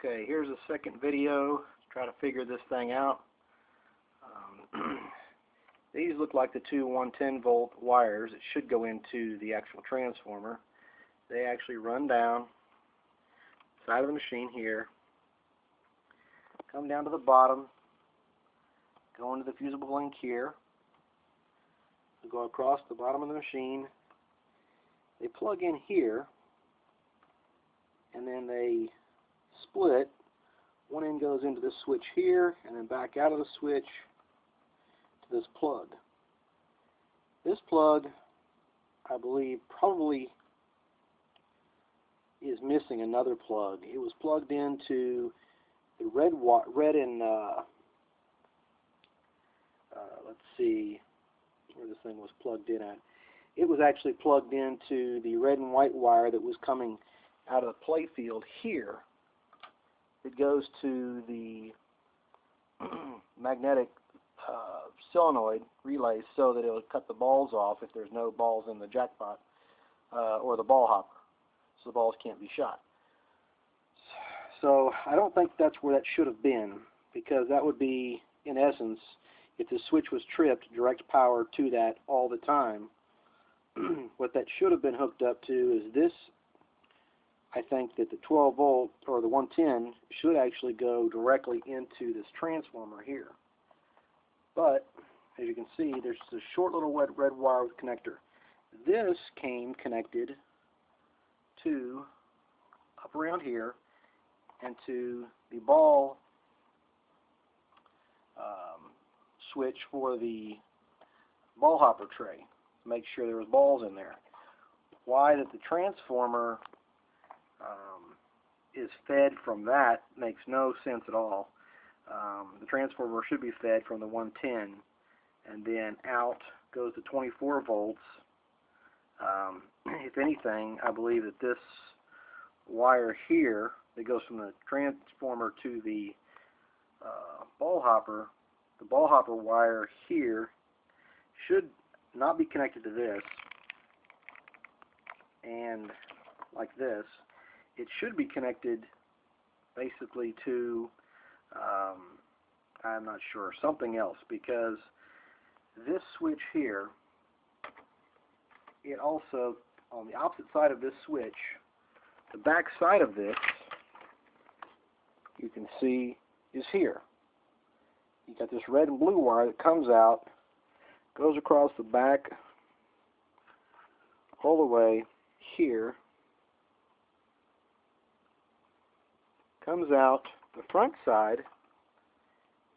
Okay, here's a second video to try to figure this thing out. These look like the two 110-volt wires that should go into the actual transformer. They actually run down the side of the machine here, come down to the bottom, go into the fusible link here, go across the bottom of the machine. They plug in here, and then they split. One end goes into this switch here, and then back out of the switch to this plug. This plug, I believe, probably is missing another plug. It was plugged into the red and let's see where this thing was plugged in at. It was actually plugged into the red and white wire that was coming out of the play field here. It goes to the magnetic solenoid relay so that it will cut the balls off if there's no balls in the jackpot or the ball hopper, so the balls can't be shot. So I don't think that's where that should have been, because that would be, in essence, if the switch was tripped, direct power to that all the time. What that should have been hooked up to is this. I think that the 12 volt or the 110 should actually go directly into this transformer here. But as you can see, there's a short little red wire with connector. This came connected to up around here and to the ball switch for the ball hopper tray to make sure there was balls in there. Why that the transformer is fed from that makes no sense at all. The transformer should be fed from the 110, and then out goes the 24 volts. If anything, I believe that this wire here that goes from the transformer to the ball hopper wire here should not be connected to this, and like this. It should be connected basically to, I'm not sure, something else, because this switch here, it also, on the opposite side of this switch, the back side of this, you can see, is here. You got this red and blue wire that comes out, goes across the back all the way here, comes out the front side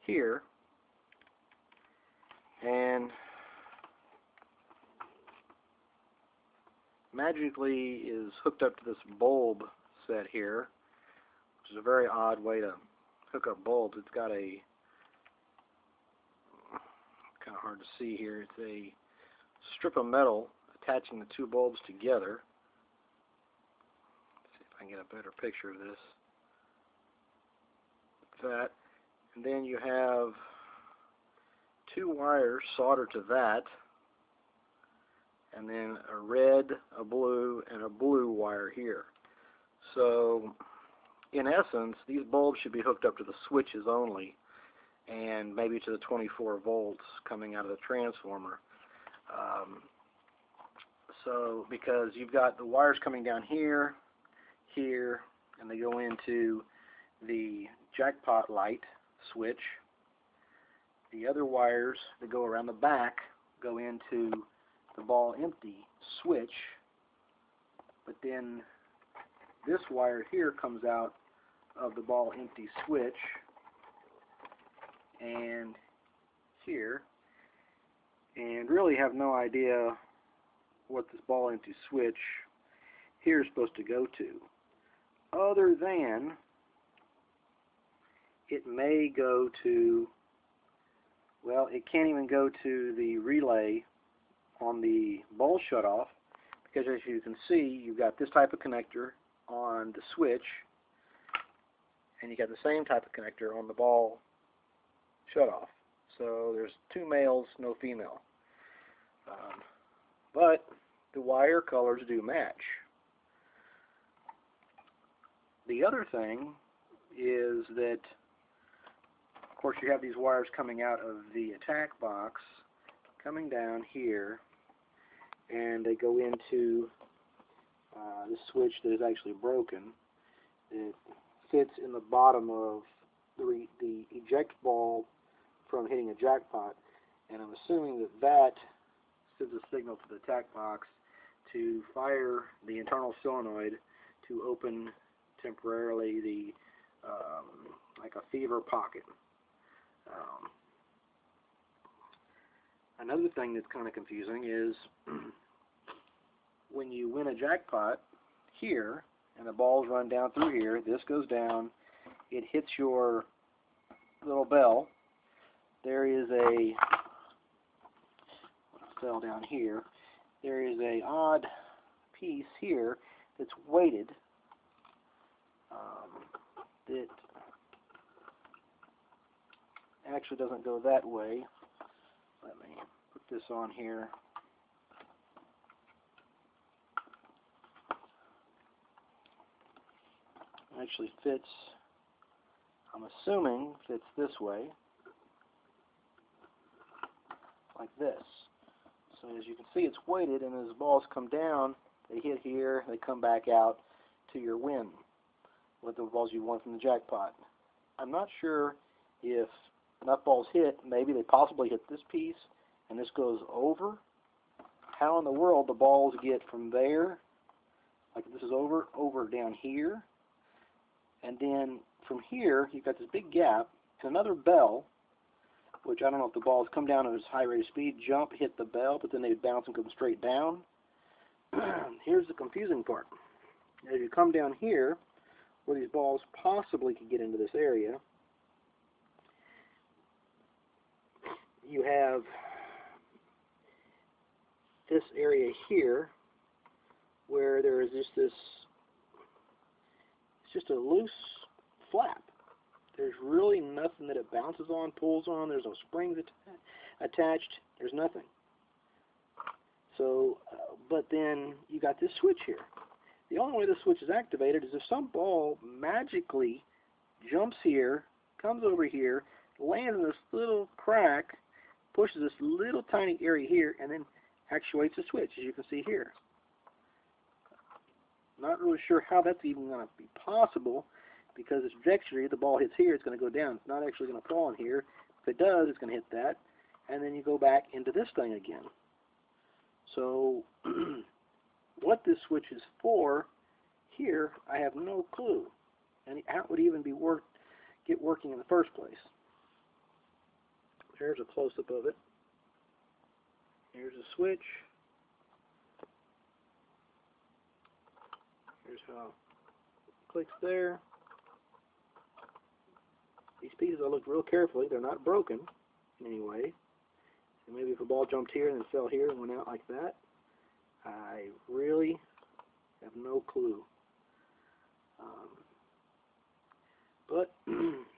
here, and magically is hooked up to this bulb set here, which is a very odd way to hook up bulbs. It's got a, kind of hard to see here, it's a strip of metal attaching the two bulbs together. Let's see if I can get a better picture of this. That, and then you have two wires soldered to that, and then a red, a blue, and a blue wire here. So in essence, these bulbs should be hooked up to the switches only, and maybe to the 24 volts coming out of the transformer. So because you've got the wires coming down here, here, and they go into the jackpot light switch. The other wires that go around the back go into the ball empty switch, but then this wire here comes out of the ball empty switch and here, and really have no idea what this ball empty switch here is supposed to go to, other than it may go to, well, it can't even go to the relay on the ball shutoff, because as you can see, you've got this type of connector on the switch, and you got the same type of connector on the ball shutoff. So there's two males, no female. But the wire colors do match. The other thing is that, of course, you have these wires coming out of the attack box, coming down here, and they go into the switch that is actually broken. It fits in the bottom of the eject bulb from hitting a jackpot, and I'm assuming that that sends a signal to the attack box to fire the internal solenoid to open temporarily the like a fever pocket. Another thing that's kind of confusing is when you win a jackpot here and the balls run down through here, this goes down, it hits your little bell. There is a cell down here. There is a odd piece here that's weighted that actually doesn't go that way. Let me put this on here. It actually fits, I'm assuming, fits this way, like this. So as you can see, it's weighted, and as balls come down, they hit here, they come back out to your win with the balls you won from the jackpot. I'm not sure if enough balls hit, maybe they possibly hit this piece, and this goes over. How in the world the balls get from there, like this is over down here, and then from here, you've got this big gap, and another bell, which I don't know if the balls come down at a high rate of speed, jump, hit the bell, but then they bounce and come straight down. Here's the confusing part. As you come down here, where these balls possibly could get into this area, you have this area here where there is just this, it's just a loose flap. There's really nothing that it bounces on, pulls on. There's no springs attached. There's nothing. So, but then you got this switch here. The only way this switch is activated is if some ball magically jumps here, comes over here, lands in this little crack, pushes this little tiny area here, and then actuates the switch, as you can see here. Not really sure how that's even going to be possible, because its trajectory, the ball hits here, it's going to go down. It's not actually going to fall in here. If it does, it's going to hit that, and then you go back into this thing again. So, what this switch is for here, I have no clue. And how it would even be get working in the first place. Here's a close-up of it. Here's a switch. Here's how it clicks there. These pieces, I looked real carefully. They're not broken in any way. So maybe if a ball jumped here and then fell here and went out like that, I really have no clue. But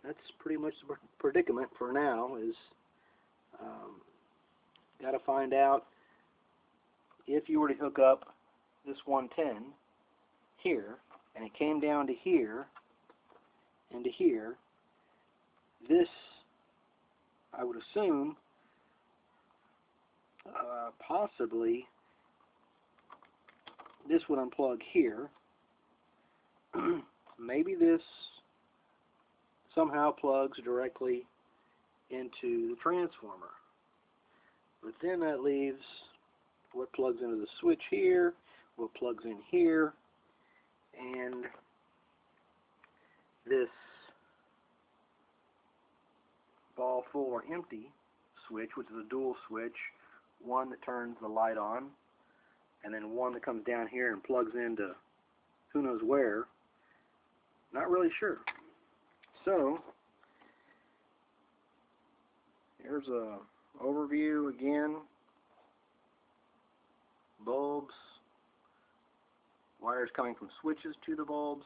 that's pretty much the predicament for now. Is got to find out if you were to hook up this 110 here, and it came down to here and to here. This, I would assume, possibly this would unplug here. Maybe this somehow plugs directly into the transformer. But then that leaves what plugs into the switch here, what plugs in here, and this ball full or empty switch, which is a dual switch, one that turns the light on, and then one that comes down here and plugs into who knows where. Not really sure. So, here's a overview again. Bulbs, wires coming from switches to the bulbs,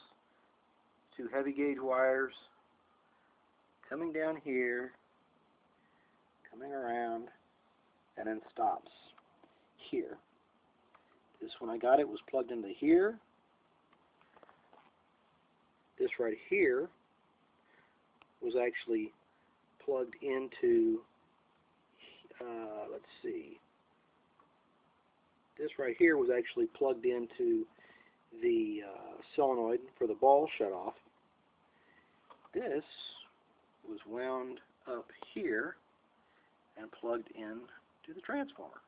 two heavy gauge wires coming down here, coming around, and then stops here. This, when I got it, was plugged into here. This right here was actually plugged into, let's see, this right here was actually plugged into the solenoid for the ball shutoff. This was wound up here and plugged in to the transformer.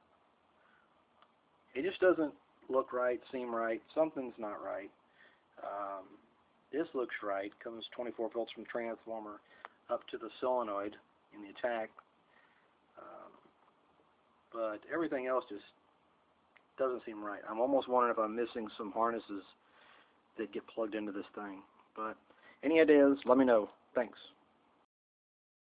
It just doesn't look right, seem right. Something's not right. This looks right. Comes 24 volts from the transformer up to the solenoid in the attack. But everything else just doesn't seem right. I'm almost wondering if I'm missing some harnesses that get plugged into this thing. But any ideas, let me know. Thanks.